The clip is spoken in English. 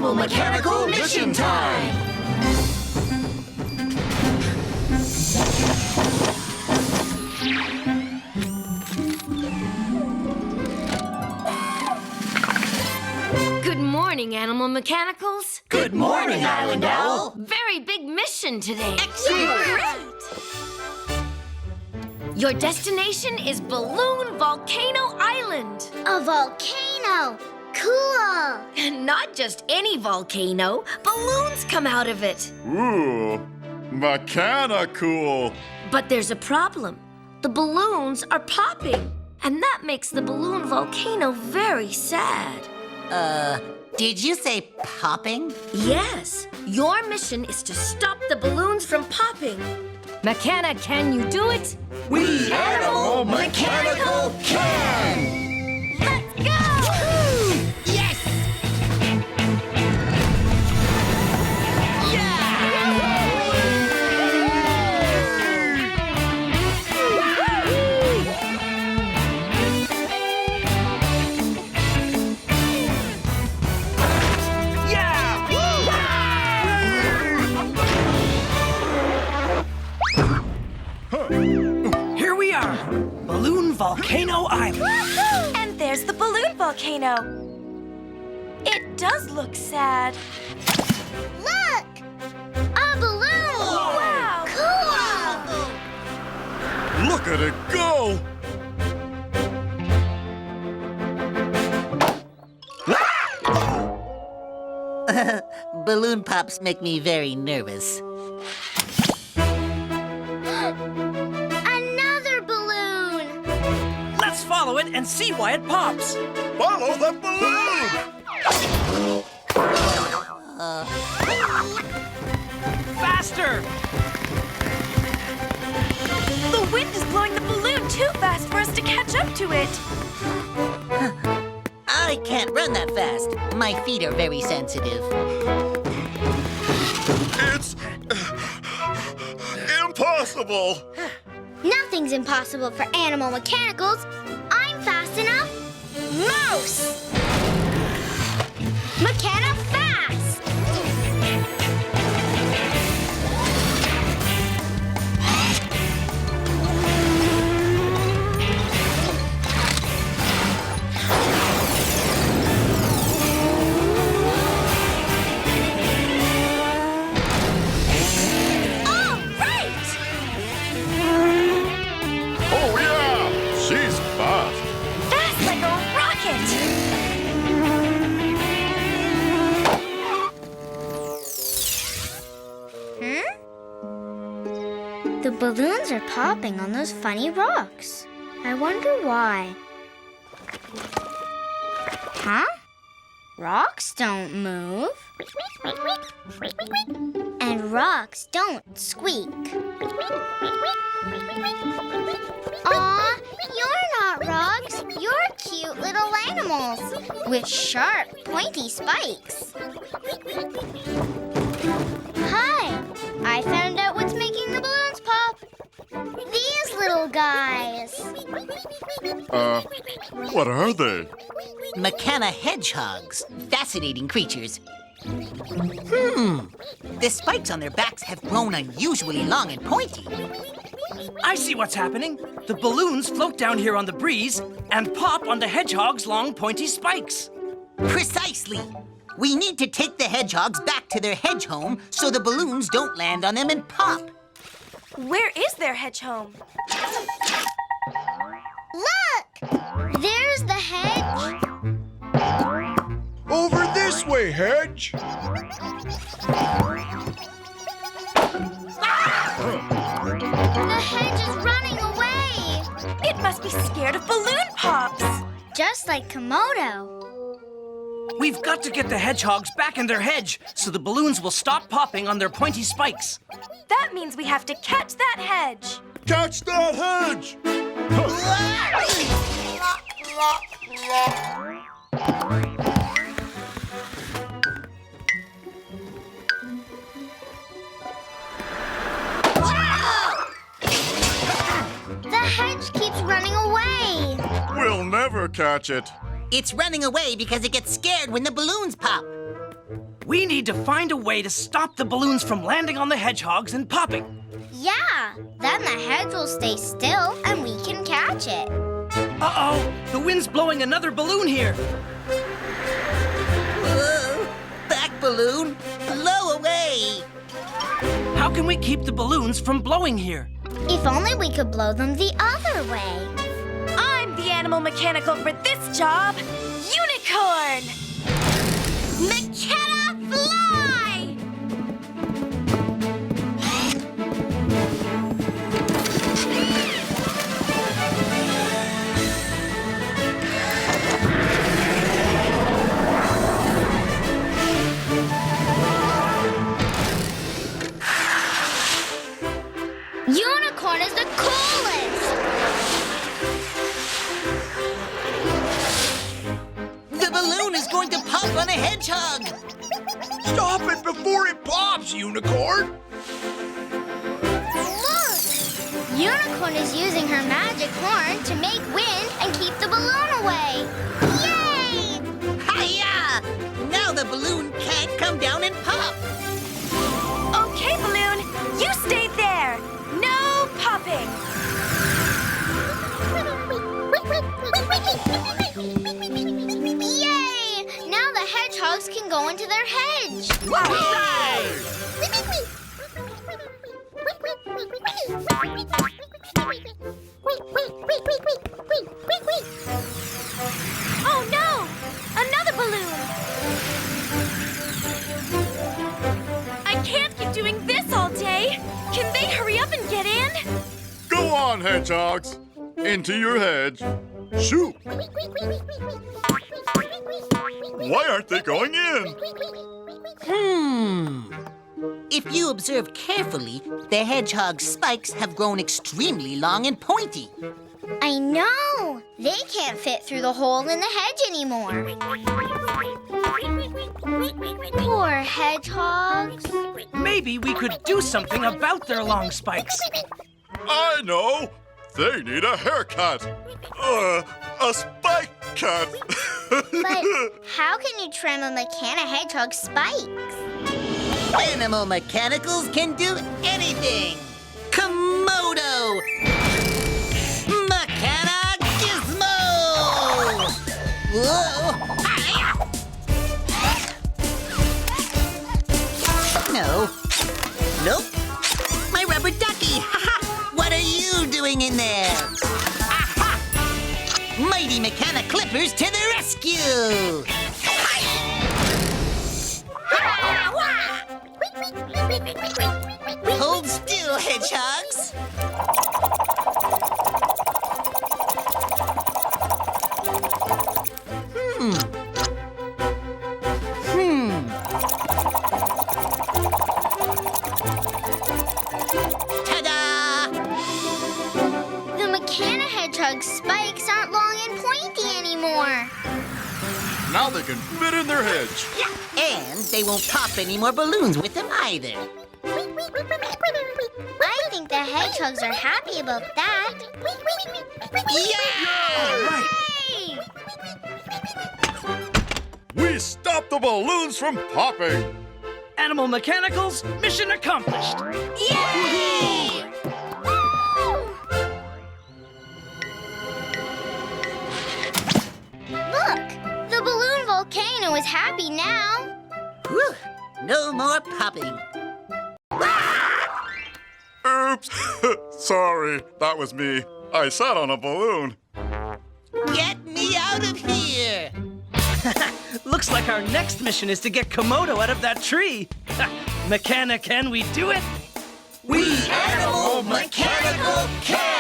Animal Mechanical Mission Time! Good morning, Animal Mechanicals. Good morning, Island Owl. Very big mission today. Excellent! Your destination is Balloon Volcano Island. A volcano! Cool! And not just any volcano. Balloons come out of it. Ooh, mechanical. But there's a problem. The balloons are popping. And that makes the balloon volcano very sad. Did you say popping? Yes. Your mission is to stop the balloons from popping. Mechana, can you do it? We Animal Mechanical can! Let's go! Yes! Here we are, Balloon Volcano Island. And there's the balloon volcano. It does look sad. Look! A balloon! Wow! Cool! Look at it go. Balloon pops make me very nervous. Another balloon! Let's follow it and see why it pops. Follow the balloon. Faster! The wind is blowing the balloon too fast for us to catch up to it. I can't run that fast. My feet are very sensitive. It's impossible. Nothing's impossible for animal mechanicals. I'm fast enough. Mouse! Mechana fast! All right! Oh yeah, she's fast. Fast like a rocket! The balloons are popping on those funny rocks. I wonder why. Huh? Rocks don't move. And rocks don't squeak. Aw, you're not rocks. You're cute little animals with sharp, pointy spikes. Hi, I found out what's making the balloons pop. These little guys. What are they? Mechana hedgehogs. Fascinating creatures. The spikes on their backs have grown unusually long and pointy. I see what's happening. The balloons float down here on the breeze and pop on the hedgehog's long, pointy spikes. Precisely. We need to take the hedgehogs back to their hedge home so the balloons don't land on them and pop. Where is their hedge home? Look! There's the hedge. Over this way, Hedge. The hedge is running away. It must be scared of balloon pops. Just like Komodo. We've got to get the hedgehogs back in their hedge so the balloons will stop popping on their pointy spikes. That means we have to catch that hedge. Catch that hedge. The hedge keeps running away. We'll never catch it. It's running away because it gets scared when the balloons pop. We need to find a way to stop the balloons from landing on the hedgehogs and popping. Yeah, then the hedge will stay still and we can catch it. Uh-oh, the wind's blowing another balloon here. Whoa! Back balloon, blow away! How can we keep the balloons from blowing here? If only we could blow them the other way. I'm the animal mechanical for this job. Unicorn! McKenna, fly! Unicorn is the coolest! The balloon is going to pop on a hedgehog! Stop it before it pops, Unicorn! Look! Unicorn is using her magic horn to make wind and keep the balloon away. Yay! Hiya! Now the balloon can't come down and pop! Okay, balloon, you stay there. No popping. Yay! Now the hedgehogs can go into their hedge. Oh no! Another balloon! I can't keep doing this all day. Can they hurry up and get in? Go on, hedgehogs. Into your hedge. Shoot! Why aren't they going in? If you observe carefully, the hedgehog's spikes have grown extremely long and pointy. I know! They can't fit through the hole in the hedge anymore. Poor hedgehogs. Maybe we could do something about their long spikes. I know! They need a haircut! A spike cut! But how can you trim a mechanic hedgehog spikes? Animal mechanicals can do anything! Komodo! Mechana Gizmo! Whoa! Hi-ya! No. Nope. My rubber ducky! Ha-ha! What are you doing in there? Aha! Mighty Mechana Clippers to the rescue! Hold still, hedgehogs! Ta-da! The mechanic hedgehog spikes aren't long and pointy anymore. Now they can fit in their hedge. And they won't pop any more balloons with them either. I think the hedgehogs are happy about that. Yeah! Yay! We stopped the balloons from popping. Animal mechanicals, mission accomplished. Yay! Look, the balloon volcano is happy now. Whew, no more popping. Oops! Sorry, that was me. I sat on a balloon. Get me out of here! Looks like our next mission is to get Komodo out of that tree. Mechana, can we do it? We Animal Mechanical can!